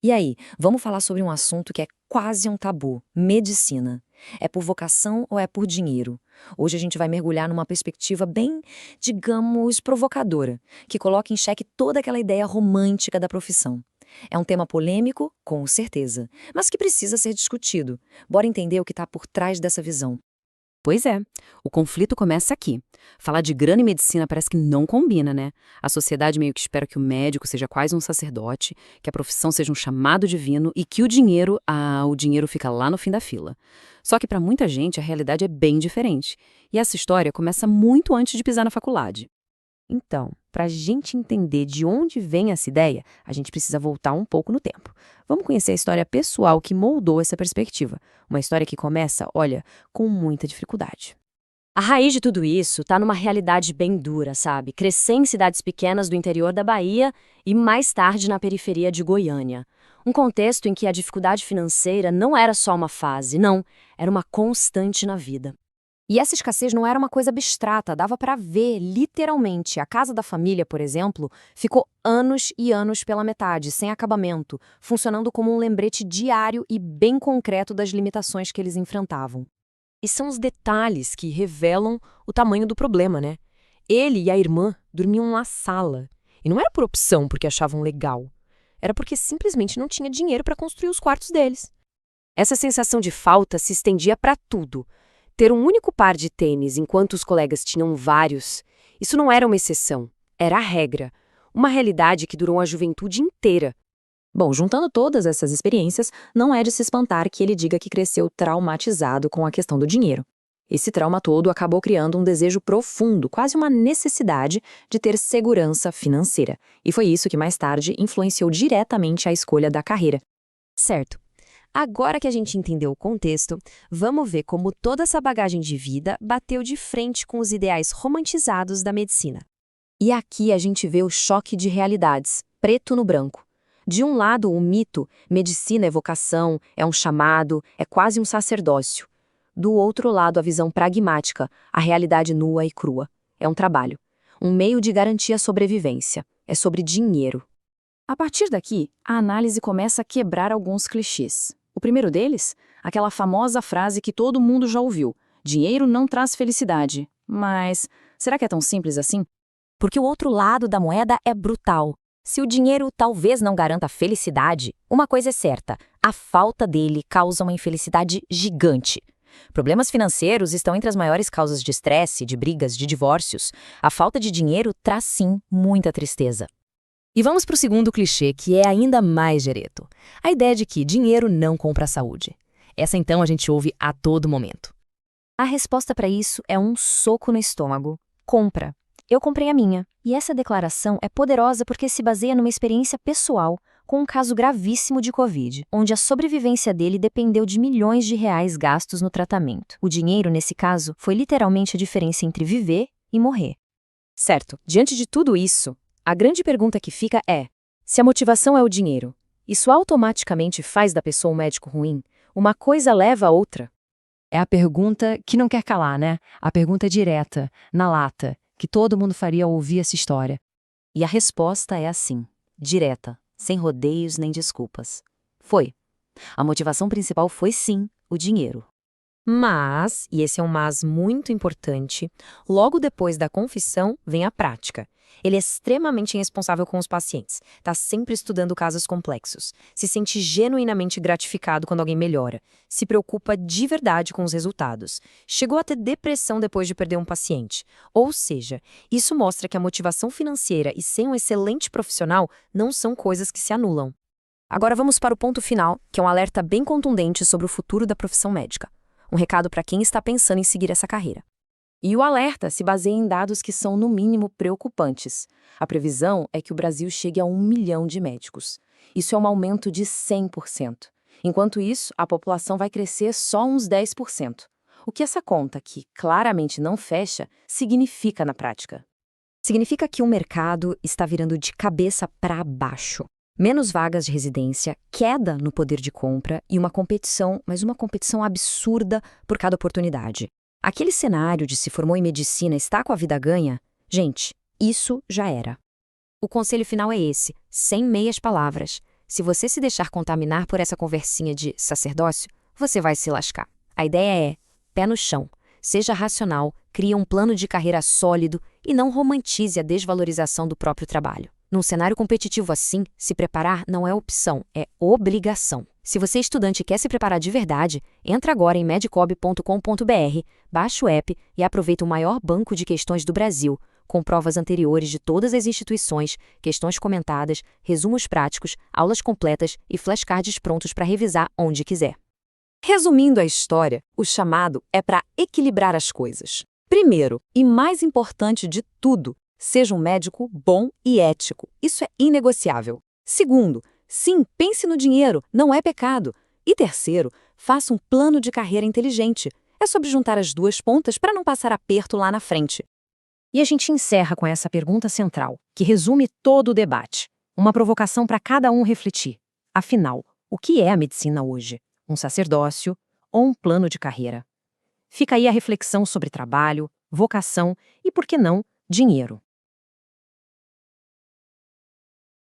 E aí, vamos falar sobre um assunto que é quase um tabu: medicina. É por vocação ou é por dinheiro? Hoje a gente vai mergulhar numa perspectiva bem, digamos, provocadora, que coloca em xeque toda aquela ideia romântica da profissão. É um tema polêmico, com certeza, mas que precisa ser discutido. Bora entender o que está por trás dessa visão. Pois é, o conflito começa aqui. Falar de grana e medicina parece que não combina, né? A sociedade meio que espera que o médico seja quase um sacerdote, que a profissão seja um chamado divino e que o dinheiro fica lá no fim da fila. Só que para muita gente a realidade é bem diferente. E essa história começa muito antes de pisar na faculdade. Então, para a gente entender de onde vem essa ideia, a gente precisa voltar um pouco no tempo. Vamos conhecer a história pessoal que moldou essa perspectiva. Uma história que começa, olha, com muita dificuldade. A raiz de tudo isso está numa realidade bem dura, sabe? Crescer em cidades pequenas do interior da Bahia e mais tarde na periferia de Goiânia. Um contexto em que a dificuldade financeira não era só uma fase, não, era uma constante na vida. E essa escassez não era uma coisa abstrata, dava para ver, literalmente. A casa da família, por exemplo, ficou anos e anos pela metade, sem acabamento, funcionando como um lembrete diário e bem concreto das limitações que eles enfrentavam. E são os detalhes que revelam o tamanho do problema, né? Ele e a irmã dormiam na sala. E não era por opção, porque achavam legal. Era porque simplesmente não tinha dinheiro para construir os quartos deles. Essa sensação de falta se estendia para tudo. Ter um único par de tênis enquanto os colegas tinham vários, isso não era uma exceção, era a regra. Uma realidade que durou a juventude inteira. Bom, juntando todas essas experiências, não é de se espantar que ele diga que cresceu traumatizado com a questão do dinheiro. Esse trauma todo acabou criando um desejo profundo, quase uma necessidade de ter segurança financeira. E foi isso que mais tarde influenciou diretamente a escolha da carreira. Certo. Agora que a gente entendeu o contexto, vamos ver como toda essa bagagem de vida bateu de frente com os ideais romantizados da medicina. E aqui a gente vê o choque de realidades, preto no branco. De um lado, o mito, medicina é vocação, é um chamado, é quase um sacerdócio. Do outro lado, a visão pragmática, a realidade nua e crua. É um trabalho, um meio de garantir a sobrevivência. É sobre dinheiro. A partir daqui, a análise começa a quebrar alguns clichês. O primeiro deles, aquela famosa frase que todo mundo já ouviu: dinheiro não traz felicidade. Mas será que é tão simples assim? Porque o outro lado da moeda é brutal. Se o dinheiro talvez não garanta felicidade, uma coisa é certa: a falta dele causa uma infelicidade gigante. Problemas financeiros estão entre as maiores causas de estresse, de brigas, de divórcios. A falta de dinheiro traz sim muita tristeza. E vamos para o segundo clichê, que é ainda mais direto. A ideia de que dinheiro não compra a saúde. Essa então a gente ouve a todo momento. A resposta para isso é um soco no estômago. Compra. Eu comprei a minha. E essa declaração é poderosa porque se baseia numa experiência pessoal, com um caso gravíssimo de Covid, onde a sobrevivência dele dependeu de milhões de reais gastos no tratamento. O dinheiro, nesse caso, foi literalmente a diferença entre viver e morrer. Certo, diante de tudo isso, a grande pergunta que fica é: se a motivação é o dinheiro, isso automaticamente faz da pessoa um médico ruim? Uma coisa leva a outra? É a pergunta que não quer calar, né? A pergunta direta, na lata, que todo mundo faria ao ouvir essa história. E a resposta é assim, direta, sem rodeios nem desculpas. Foi. A motivação principal foi sim o dinheiro. Mas, e esse é um mas muito importante, logo depois da confissão vem a prática. Ele é extremamente responsável com os pacientes, está sempre estudando casos complexos, se sente genuinamente gratificado quando alguém melhora, se preocupa de verdade com os resultados. Chegou a ter depressão depois de perder um paciente. Ou seja, isso mostra que a motivação financeira e ser um excelente profissional não são coisas que se anulam. Agora vamos para o ponto final, que é um alerta bem contundente sobre o futuro da profissão médica. Um recado para quem está pensando em seguir essa carreira. E o alerta se baseia em dados que são, no mínimo, preocupantes. A previsão é que o Brasil chegue a 1 milhão de médicos. Isso é um aumento de 100%. Enquanto isso, a população vai crescer só uns 10%. O que essa conta, que claramente não fecha, significa na prática? Significa que o mercado está virando de cabeça para baixo. Menos vagas de residência, queda no poder de compra e uma competição, mas uma competição absurda por cada oportunidade. Aquele cenário de se formou em medicina está com a vida ganha? Gente, isso já era. O conselho final é esse, sem meias palavras. Se você se deixar contaminar por essa conversinha de sacerdócio, você vai se lascar. A ideia é pé no chão, seja racional, crie um plano de carreira sólido e não romantize a desvalorização do próprio trabalho. Num cenário competitivo assim, se preparar não é opção, é obrigação. Se você é estudante e quer se preparar de verdade, entra agora em medcob.com.br, baixa o app e aproveita o maior banco de questões do Brasil, com provas anteriores de todas as instituições, questões comentadas, resumos práticos, aulas completas e flashcards prontos para revisar onde quiser. Resumindo a história, o chamado é para equilibrar as coisas. Primeiro, e mais importante de tudo, seja um médico bom e ético. Isso é inegociável. Segundo, sim, pense no dinheiro, não é pecado. E terceiro, faça um plano de carreira inteligente. É sobre juntar as duas pontas para não passar aperto lá na frente. E a gente encerra com essa pergunta central, que resume todo o debate. Uma provocação para cada um refletir. Afinal, o que é a medicina hoje? Um sacerdócio ou um plano de carreira? Fica aí a reflexão sobre trabalho, vocação e, por que não, dinheiro.